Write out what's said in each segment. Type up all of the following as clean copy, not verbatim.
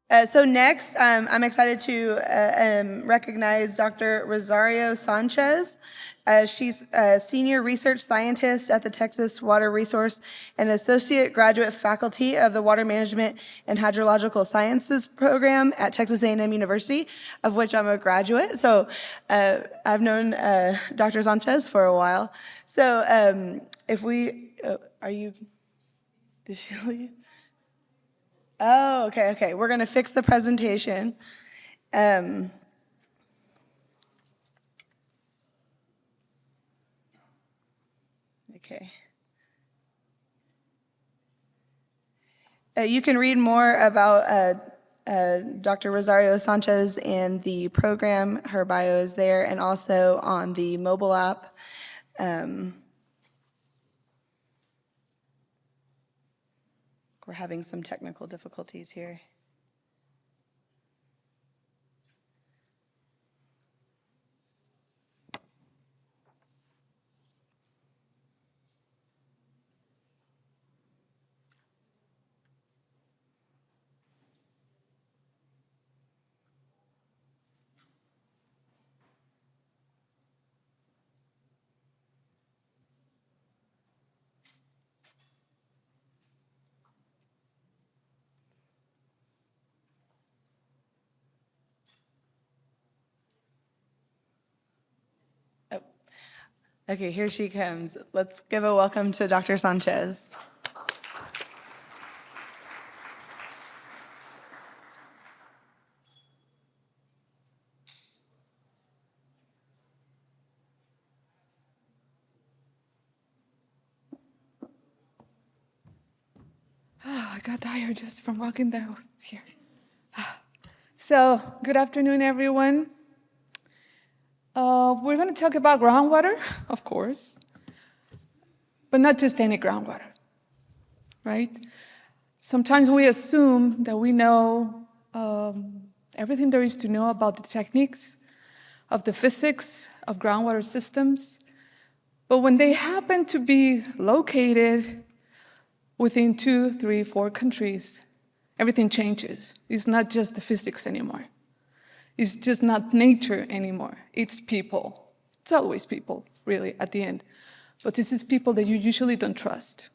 So next, I'm excited to recognize Dr. Rosario Sanchez. She's a senior research scientist at the Texas Water Resource and associate graduate faculty of the Water Management and Hydrological Sciences program at Texas A&M University, of which I'm a graduate. So I've known Dr. Sanchez for a while. So if we, are you, did she leave? Oh, okay. We're going to fix the presentation. Okay. You can read more about Dr. Rosario Sanchez and the program. Her bio is there, and also on the mobile app. We're having some technical difficulties here. Okay, here she comes. Let's give a welcome to Dr. Sanchez. Oh, I got tired just from walking down here. So, good afternoon, everyone. We're going to talk about groundwater, of course, but not just any groundwater, right? Sometimes we assume that we know everything there is to know about the techniques of the physics of groundwater systems, but when they happen to be located within 2, 3, 4 countries, everything changes. It's not just the physics anymore. It's just not nature anymore. It's people. It's always people, really, at the end. But this is people that you usually don't trust.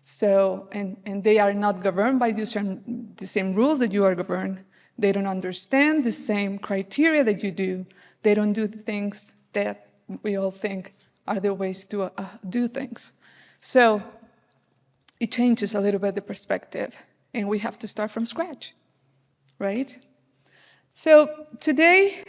So, and they are not governed by the same rules that you are governed. They don't understand the same criteria that you do. They don't do the things that we all think are the ways to do things. So it changes a little bit the perspective, and we have to start from scratch, right? So today,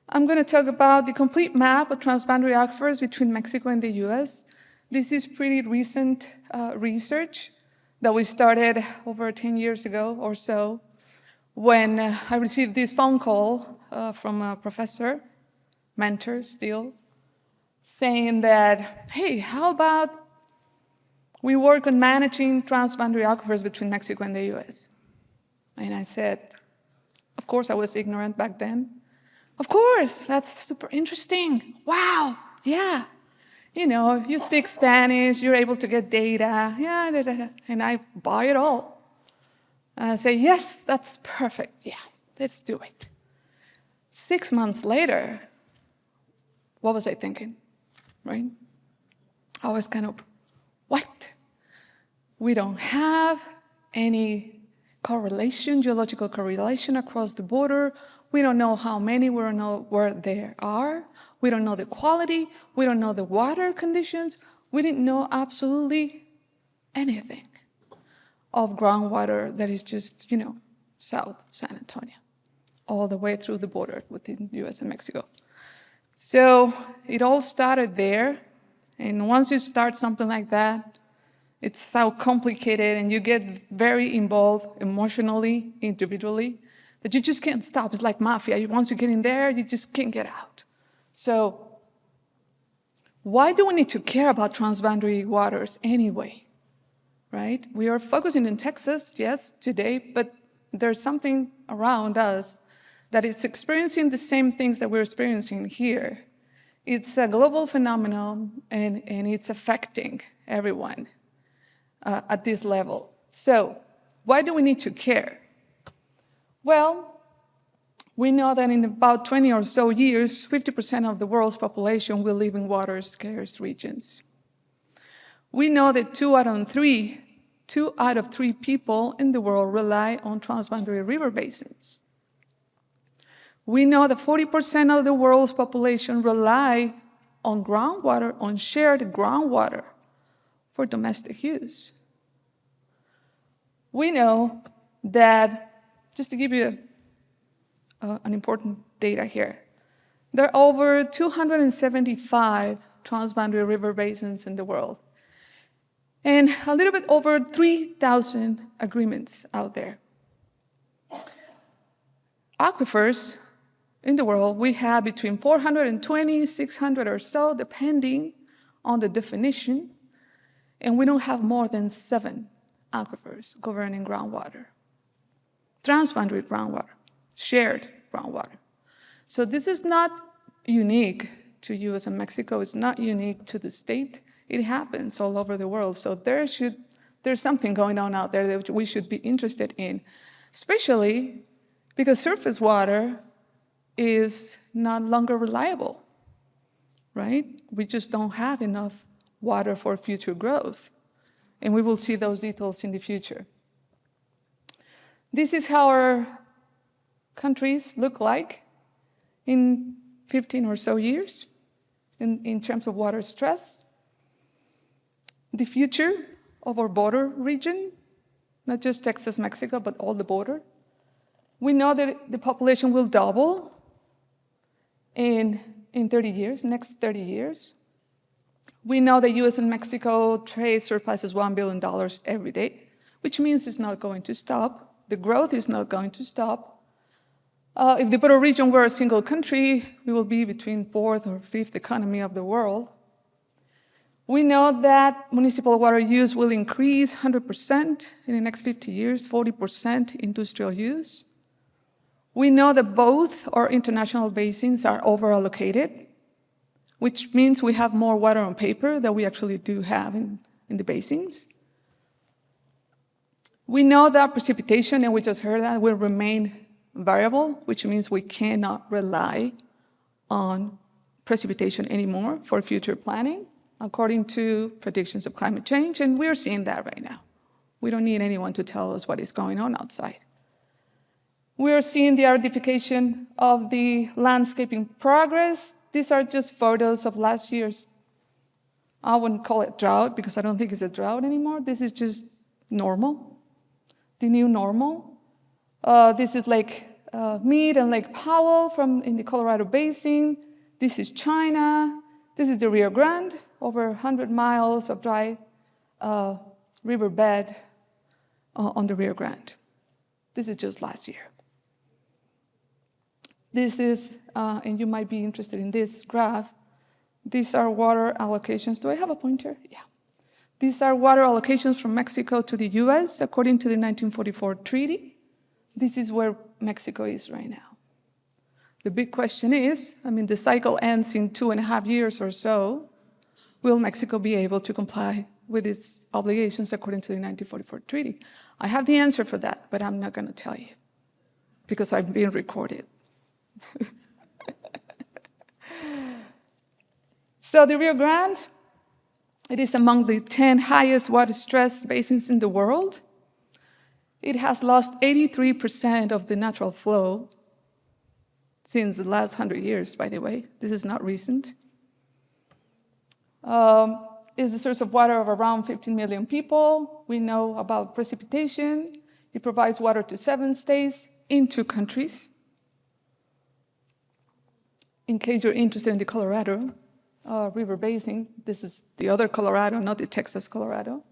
I'm going to talk about the complete map of transboundary aquifers between Mexico and the US. This is pretty recent research that we started over 10 years ago or so, when I received this phone call from a professor, mentor still, saying that, hey, how about we work on managing transboundary aquifers between Mexico and the US? And I said, of course, I was ignorant back then. Of course, that's super interesting. Wow, yeah. You know, you speak Spanish, you're able to get data, yeah, and I buy it all. And I say, yes, that's perfect, yeah, let's do it. 6 months later, what was I thinking, right? I was kind of, what? We don't have any correlation, geological correlation across the border. We don't know how many, we don't know where there are. We don't know the quality. We don't know the water conditions. We didn't know absolutely anything of groundwater that is just, you know, South San Antonio, all the way through the border within US and Mexico. So it all started there. And once you start something like that, it's so complicated and you get very involved emotionally, individually, that you just can't stop. It's like mafia. Once you get in there, you just can't get out. So why do we need to care about transboundary waters anyway, right? We are focusing in Texas, yes, today, but there's something around us that is experiencing the same things that we're experiencing here. It's a global phenomenon, and it's affecting everyone at this level. So why do we need to care? Well, we know that in about 20 or so years, 50% of the world's population will live in water-scarce regions. We know that 2 out of 3 people in the world rely on transboundary river basins. We know that 40% of the world's population rely on groundwater, on shared groundwater for domestic use. We know that, just to give you an important data here, there are over 275 transboundary river basins in the world, and a little bit over 3,000 agreements out there. Aquifers in the world, we have between 420, 600 or so, depending on the definition, and we don't have more than 7 aquifers governing groundwater. Transboundary groundwater, shared groundwater. So this is not unique to US and Mexico. It's not unique to the state. It happens all over the world. So there's something going on out there that we should be interested in, especially because surface water is not longer reliable, right? We just don't have enough water for future growth. And we will see those details in the future. This is how our countries look like in 15 or so years in terms of water stress. The future of our border region, not just Texas, Mexico, but all the border. We know that the population will double in 30 years, next 30 years. We know that US and Mexico trade surpasses $1 billion every day, which means it's not going to stop. The growth is not going to stop. If the border region were a single country, we will be between 4th or 5th economy of the world. We know that municipal water use will increase 100% in the next 50 years, 40% industrial use. We know that both our international basins are over-allocated, which means we have more water on paper than we actually do have in the basins. We know that precipitation, and we just heard that, will remain variable, which means we cannot rely on precipitation anymore for future planning, according to predictions of climate change, and we're seeing that right now. We don't need anyone to tell us what is going on outside. We are seeing the aridification of the landscaping progress. These are just photos of last year's, I wouldn't call it drought because I don't think it's a drought anymore. This is just normal, the new normal. This is Lake Mead and Lake Powell in the Colorado Basin. This is China. This is the Rio Grande, over 100 miles of dry riverbed on the Rio Grande. This is just last year. This is, and you might be interested in this graph, these are water allocations. Do I have a pointer? Yeah. These are water allocations from Mexico to the US according to the 1944 treaty. This is where Mexico is right now. The big question is, the cycle ends in 2.5 years or so. Will Mexico be able to comply with its obligations according to the 1944 treaty? I have the answer for that, but I'm not going to tell you because I'm being recorded. So the Rio Grande, it is among the 10 highest water stress basins in the world. It has lost 83% of the natural flow since the last 100 years, by the way. This is not recent. Is the source of water of around 15 million people. We know about precipitation. It provides water to 7 states in 2 countries. In case you're interested in the Colorado River Basin, this is the other Colorado, not the Texas Colorado.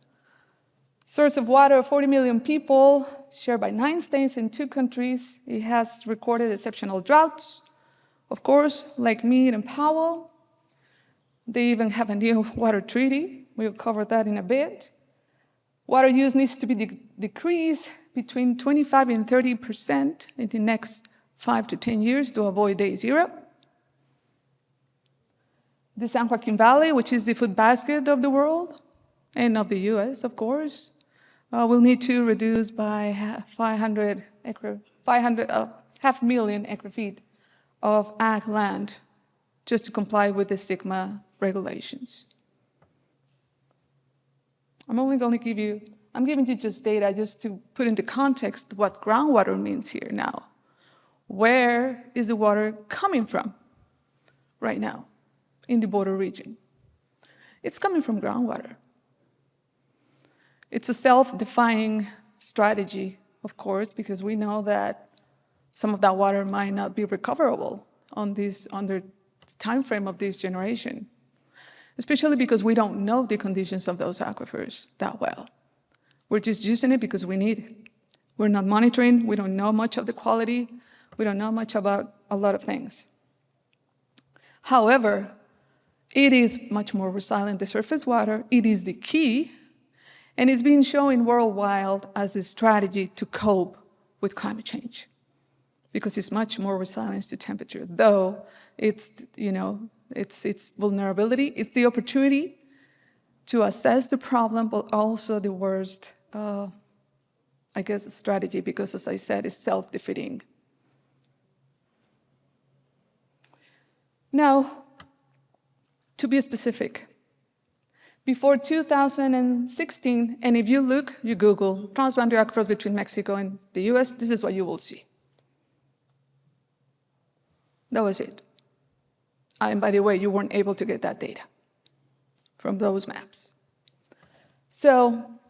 Source of water of 40 million people, shared by 9 states in 2 countries. It has recorded exceptional droughts, of course, like Mead and Powell. They even have a new water treaty. We'll cover that in a bit. Water use needs to be decreased between 25 and 30% in the next 5 to 10 years to avoid day zero. The San Joaquin Valley, which is the food basket of the world, and of the US, of course, will need to reduce by 500 500,000 acre-feet of ag land just to comply with the SIGMA regulations. I'm giving you just data just to put into context what groundwater means here now. Where is the water coming from right now in the border region? It's coming from groundwater. It's a self-defying strategy, of course, because we know that some of that water might not be recoverable under the time frame of this generation, especially because we don't know the conditions of those aquifers that well. We're just using it because we need it. We're not monitoring, we don't know much of the quality, we don't know much about a lot of things. However, it is much more resilient than surface water, it is the key, and it's been shown worldwide as a strategy to cope with climate change, because it's much more resilient to temperature, though it's vulnerability, it's the opportunity to assess the problem, but also the worst, strategy, because as I said, it's self-defeating. Now, to be specific, before 2016, and if you look, you Google transboundary aquifers between Mexico and the US, this is what you will see. That was it. And by the way, you weren't able to get that data from those maps. So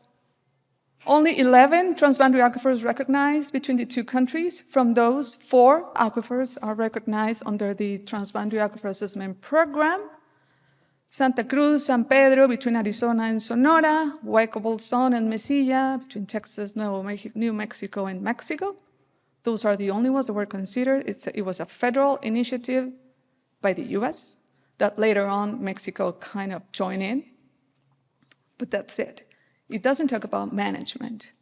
only 11 transboundary aquifers recognized between the two countries. From those, 4 aquifers are recognized under the Transboundary Aquifer Assessment Program. Santa Cruz, San Pedro, between Arizona and Sonora, Hueco Bolson and Mesilla, between Texas, New Mexico, and Mexico. Those are the only ones that were considered. It was a federal initiative by the US that later on Mexico kind of joined in. But that's it. It doesn't talk about management.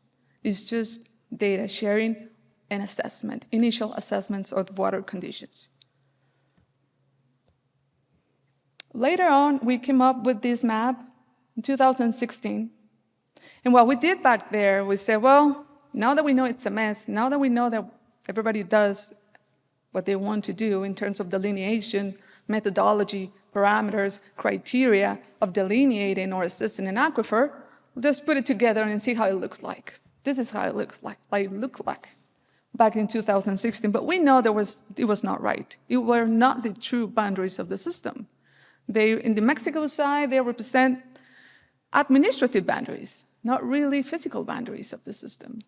It's just data sharing and assessment, initial assessments of water conditions. Later on, we came up with this map in 2016. And what we did back there, we said, well, now that we know it's a mess, now that we know that everybody does what they want to do in terms of delineation, methodology, parameters, criteria of delineating or assessing an aquifer, we'll just put it together and see how it looks like. This is how it looks like back in 2016. But we know it was not right. It were not the true boundaries of the system. In the Mexico side, they represent administrative boundaries, not really physical boundaries of the system.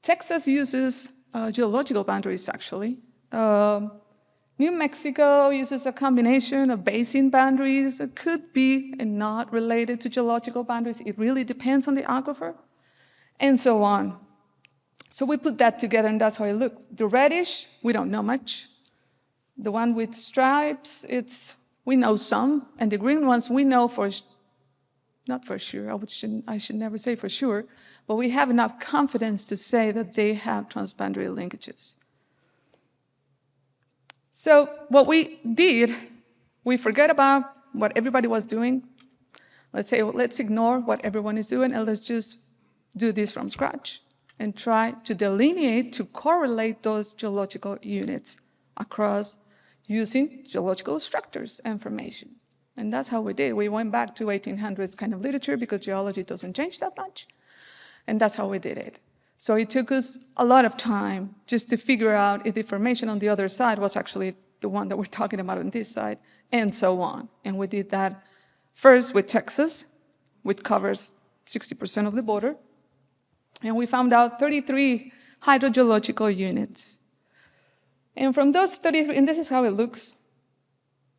Texas uses geological boundaries, actually. New Mexico uses a combination of basin boundaries that could be and not related to geological boundaries. It really depends on the aquifer, and so on. So we put that together, and that's how it looks. The reddish, we don't know much. The one with stripes, we know some, and the green ones we know not for sure, I should never say for sure, but we have enough confidence to say that they have transboundary linkages. So what we did, we forget about what everybody was doing. Let's say, well, let's ignore what everyone is doing, and let's just do this from scratch and try to delineate, to correlate those geological units across using geological structures information. And that's how we did. We went back to 1800s kind of literature because geology doesn't change that much. And that's how we did it. So it took us a lot of time just to figure out if the information on the other side was actually the one that we're talking about on this side, and so on. And we did that first with Texas, which covers 60% of the border. And we found out 33 hydrogeological units. And from those 33, and this is how it looks.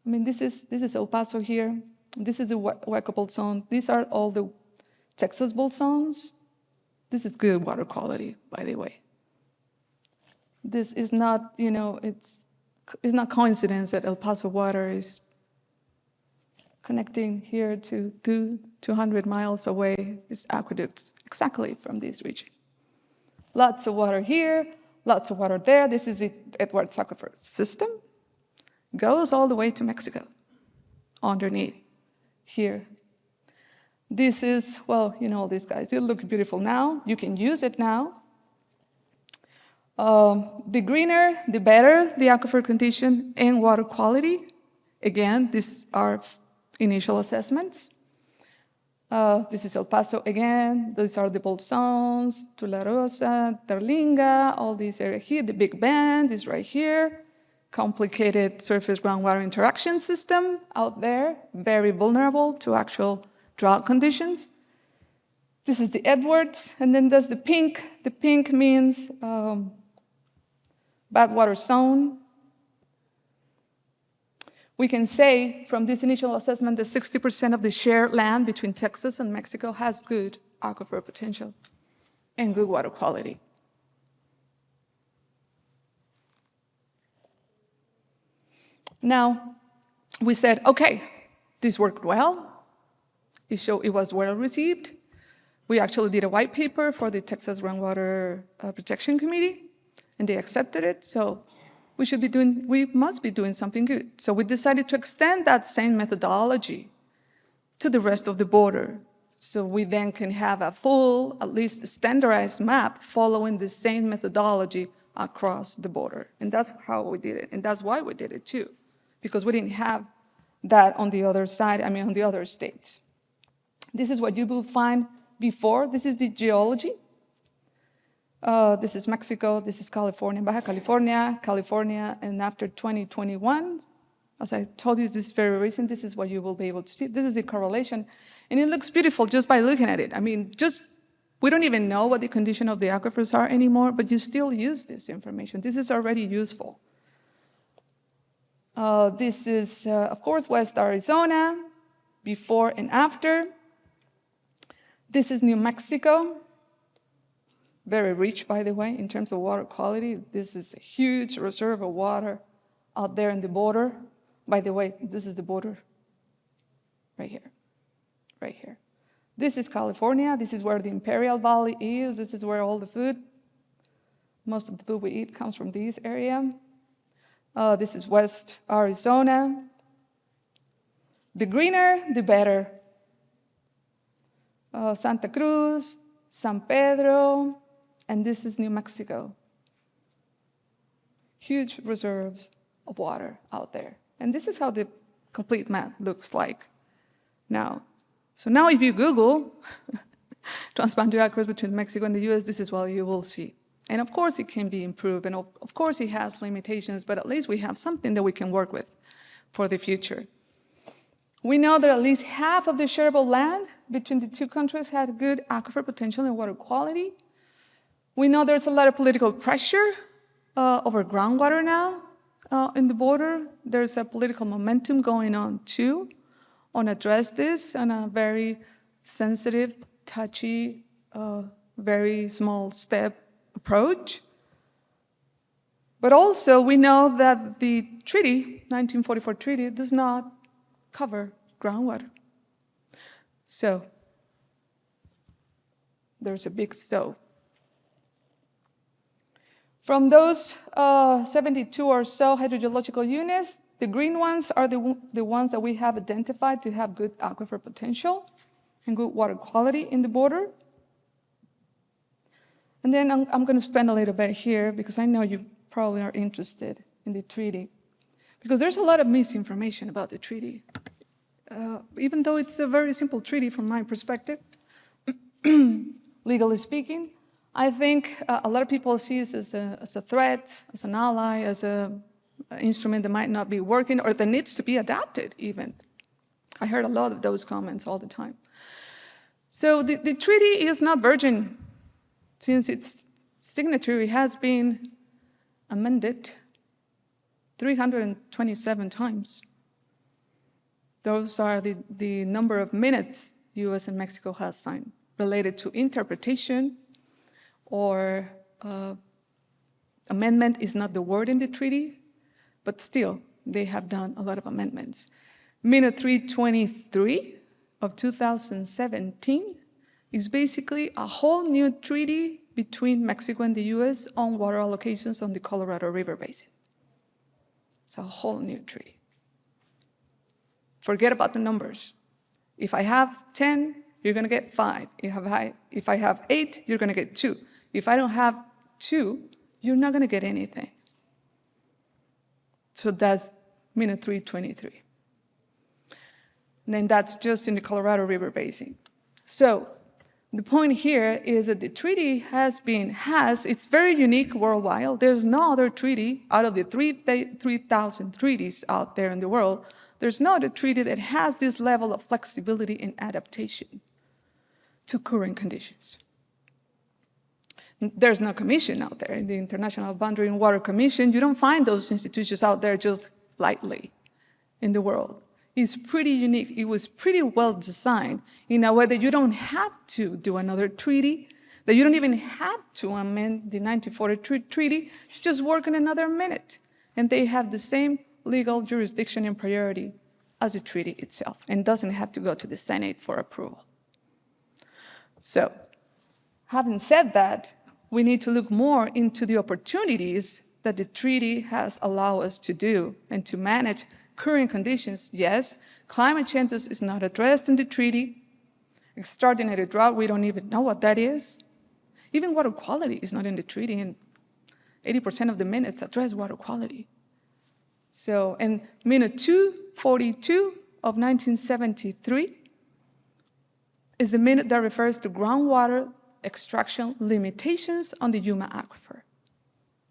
I mean, this is El Paso here. This is the Hueco Bolson. These are all the Texas bolsons. This is good water quality, by the way. This is not, it's not coincidence that El Paso water is connecting here to 200 miles away. It's aqueducts exactly from this region. Lots of water here, lots of water there. This is the Edwards Aquifer system. Goes all the way to Mexico, underneath here. This is, well, all these guys, they look beautiful now. You can use it now. The greener, the better the aquifer condition and water quality. Again, these are initial assessments. This is El Paso again. These are the bold zones, Tularosa, Terlinga, all these areas here. The Big Bend is right here. Complicated surface groundwater interaction system out there, very vulnerable to actual drought conditions. This is the Edwards, and then there's the pink. The pink means bad water zone. We can say from this initial assessment that 60% of the shared land between Texas and Mexico has good aquifer potential and good water quality. Now, we said, okay, this worked well. It was well received. We actually did a white paper for the Texas Groundwater Protection Committee, and they accepted it. So we must be doing something good. So we decided to extend that same methodology to the rest of the border. So we then can have a full, at least standardized map following the same methodology across the border. And that's how we did it. And that's why we did it too, because we didn't have that on the other side, on the other states. This is what you will find before. This is the geology. This is Mexico, this is California, Baja California, California, and after 2021, as I told you, this is very recent, this is what you will be able to see. This is the correlation, and it looks beautiful just by looking at it. We don't even know what the condition of the aquifers are anymore, but you still use this information. This is already useful. This is, of course, West Arizona, before and after. This is New Mexico. Very rich, by the way, in terms of water quality. This is a huge reserve of water out there in the border. By the way, this is the border right here, right here. This is California. This is where the Imperial Valley is. This is where all the food, most of the food we eat comes from this area. This is West Arizona. The greener, the better. Santa Cruz, San Pedro, and this is New Mexico. Huge reserves of water out there. And this is how the complete map looks like now. So now if you Google transboundary aquifers between Mexico and the US, this is what you will see. And of course it can be improved, and of course it has limitations, but at least we have something that we can work with for the future. We know that at least half of the shareable land between the two countries had good aquifer potential and water quality. We know there's a lot of political pressure over groundwater now in the border. There's a political momentum going on too on address this on a very sensitive, touchy, very small step approach. But also we know that the treaty, 1944 treaty, does not cover groundwater. So there's a big so. From those 72 or so hydrogeological units, the green ones are the ones that we have identified to have good aquifer potential and good water quality in the border. And then I'm going to spend a little bit here because I know you probably are interested in the treaty, because there's a lot of misinformation about the treaty. Even though it's a very simple treaty from my perspective, legally speaking, I think a lot of people see it as a threat, as an ally, as an instrument that might not be working or that needs to be adapted even. I heard a lot of those comments all the time. So the treaty is not virgin. Since its signature has been amended 327 times. Those are the number of minutes US and Mexico has signed related to interpretation or amendment is not the word in the treaty, but still they have done a lot of amendments. Minute 323 of 2017 is basically a whole new treaty between Mexico and the US on water allocations on the Colorado River Basin. It's a whole new treaty. Forget about the numbers. If I have 10, you're going to get 5. If I have 8, you're going to get 2. If I don't have 2, you're not going to get anything. So that's minute 323. And then that's just in the Colorado River Basin. So the point here is that the treaty it's very unique worldwide. There's no other treaty out of the 3,000 treaties out there in the world. There's no other treaty that has this level of flexibility and adaptation to current conditions. There's no commission out there. In the International Boundary and Water Commission, you don't find those institutions out there just lightly in the world. It's pretty unique. It was pretty well designed in a way that you don't have to do another treaty, that you don't even have to amend the 1943 treaty. You just work in another minute. And they have the same legal jurisdiction and priority as the treaty itself, and doesn't have to go to the Senate for approval. So, having said that, we need to look more into the opportunities that the treaty has allowed us to do and to manage current conditions. Yes, climate change is not addressed in the treaty. Extraordinary drought, we don't even know what that is. Even water quality is not in the treaty, and 80% of the minutes address water quality. So, in minute 242 of 1973 is the minute that refers to groundwater extraction limitations on the Yuma Aquifer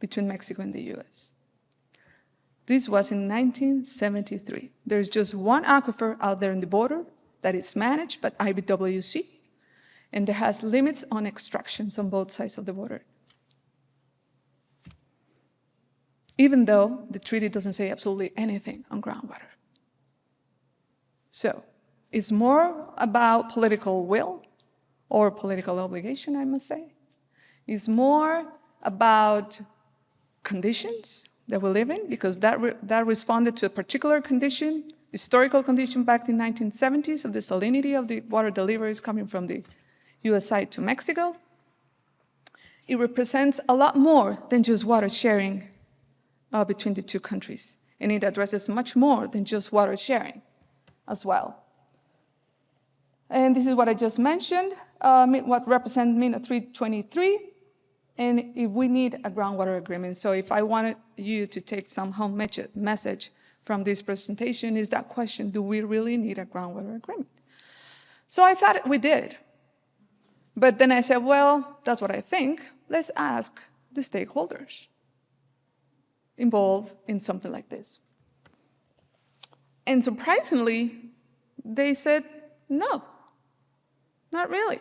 between Mexico and the US. This was in 1973. There's just one aquifer out there in the border that is managed by IBWC, and there has limits on extractions on both sides of the border. Even though the treaty doesn't say absolutely anything on groundwater. So, it's more about political will or political obligation, I must say. It's more about conditions that we live in, because that responded to a particular condition, historical condition back in the 1970s of the salinity of the water deliveries coming from the US side to Mexico. It represents a lot more than just water sharing between the two countries. And it addresses much more than just water sharing as well. And this is what I just mentioned, what represents minute 323. And if we need a groundwater agreement. So if I wanted you to take some home message from this presentation, is that question: do we really need a groundwater agreement? So I thought we did. But then I said, well, that's what I think. Let's ask the stakeholders involved in something like this. And surprisingly, they said, no, not really.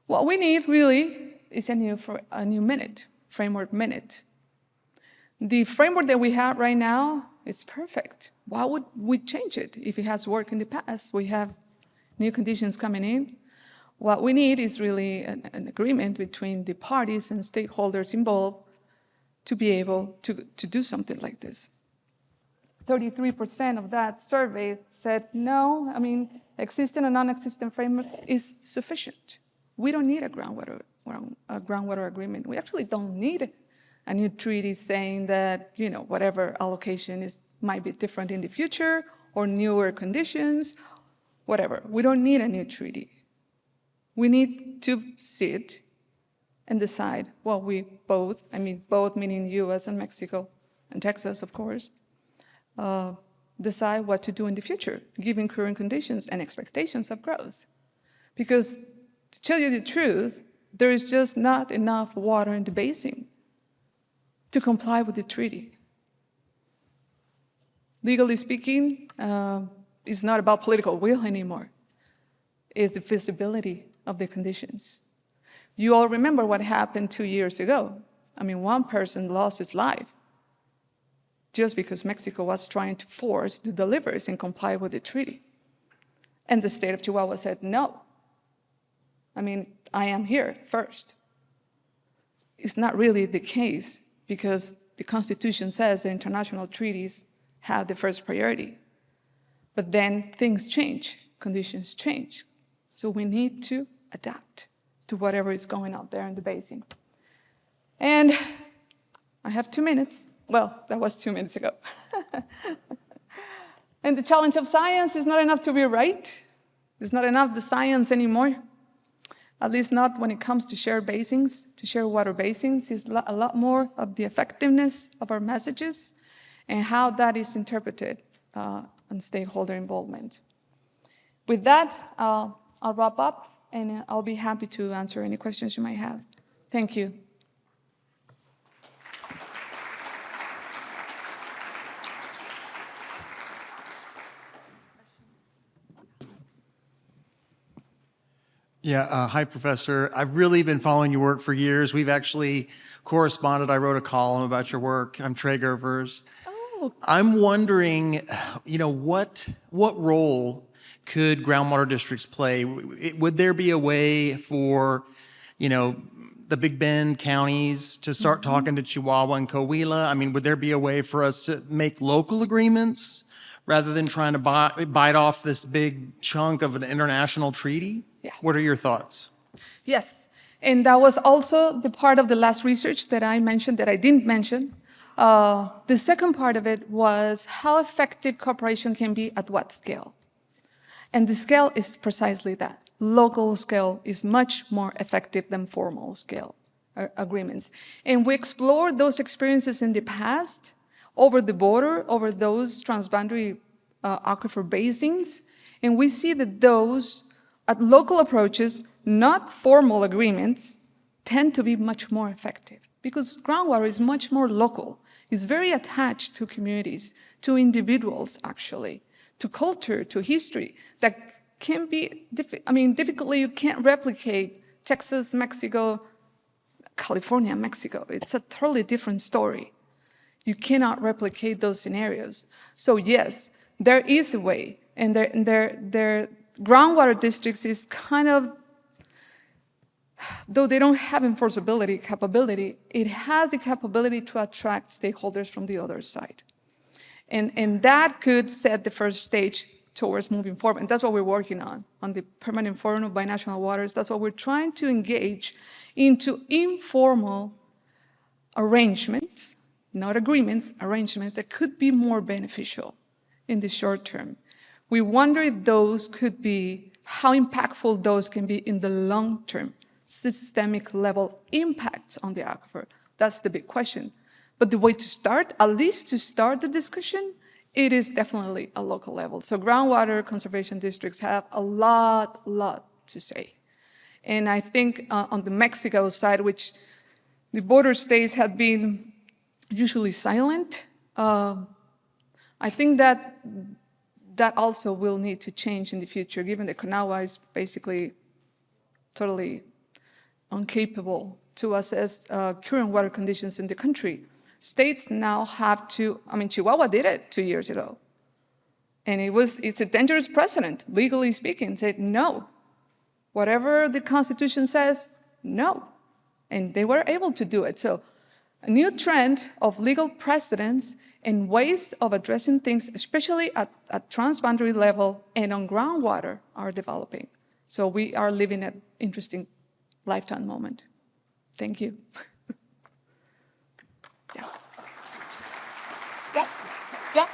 What we need really is a new minute, framework minute. The framework that we have right now is perfect. Why would we change it if it has worked in the past? We have new conditions coming in. What we need is really an agreement between the parties and stakeholders involved to be able to do something like this. 33% of that survey said no. I mean, existing and non-existent framework is sufficient. We don't need a groundwater agreement. We actually don't need a new treaty saying that, whatever allocation might be different in the future or newer conditions, whatever. We don't need a new treaty. We need to sit and decide, well, both meaning US and Mexico and Texas, of course, decide what to do in the future, given current conditions and expectations of growth. Because to tell you the truth, there is just not enough water in the basin to comply with the treaty. Legally speaking, it's not about political will anymore. It's the feasibility of the conditions. You all remember what happened 2 years ago. I mean, one person lost his life just because Mexico was trying to force the deliveries and comply with the treaty. And the state of Chihuahua said, no. I mean, I am here first. It's not really the case, because the Constitution says that international treaties have the first priority. But then things change, conditions change. So we need to adapt to whatever is going out there in the basin. And I have 2 minutes. Well, that was 2 minutes ago. And the challenge of science is not enough to be right. It's not enough the science anymore. at least not when it comes to shared basins, to shared water basins. It's a lot more of the effectiveness of our messages and how that is interpreted and stakeholder involvement. With that, I'll wrap up, and I'll be happy to answer any questions you might have. Thank you. Yeah, hi, Professor. I've really been following your work for years. We've actually corresponded. I wrote a column about your work. I'm Aquifers. Oh. I'm wondering, what role could groundwater districts play? Would there be a way for, the Big Bend counties to start talking to Chihuahua and Coahuila? I mean, would there be a way for us to make local agreements rather than trying to bite off this big chunk of an international treaty? Yeah. What are your thoughts? Yes, and that was also the part of the last research that I mentioned that I didn't mention. The second part of it was how effective cooperation can be at what scale. And the scale is precisely that. Local scale is much more effective than formal scale agreements. And we explored those experiences in the past over the border, over those transboundary aquifer basins, and we see that those at local approaches, not formal agreements, tend to be much more effective because groundwater is much more local. It's very attached to communities, to individuals, actually, to culture, to history, that can be, difficultly you can't replicate Texas, Mexico, California, Mexico. It's a totally different story. You cannot replicate those scenarios. So yes, there is a way, and their groundwater districts is kind of, though they don't have enforceability capability, it has the capability to attract stakeholders from the other side. And that could set the first stage towards moving forward. And that's what we're working on the Permanent Forum of Binational Waters. That's what we're trying to engage into informal arrangements, not agreements, arrangements that could be more beneficial in the short term. We wonder if those could be, how impactful those can be in the long term, systemic level impacts on the aquifer. That's the big question. But the way to start, at least to start the discussion, it is definitely a local level. So groundwater conservation districts have a lot to say. And I think on the Mexico side, which the border states have been usually silent, I think that also will need to change in the future, given that Kanawha is basically totally incapable to assess current water conditions in the country. States now have to, Chihuahua did it 2 years ago. And it's a dangerous precedent, legally speaking, said no. Whatever the Constitution says, no. And they were able to do it. So a new trend of legal precedents and ways of addressing things, especially at transboundary level and on groundwater, are developing. So we are living an interesting lifetime moment. Thank you. Yeah.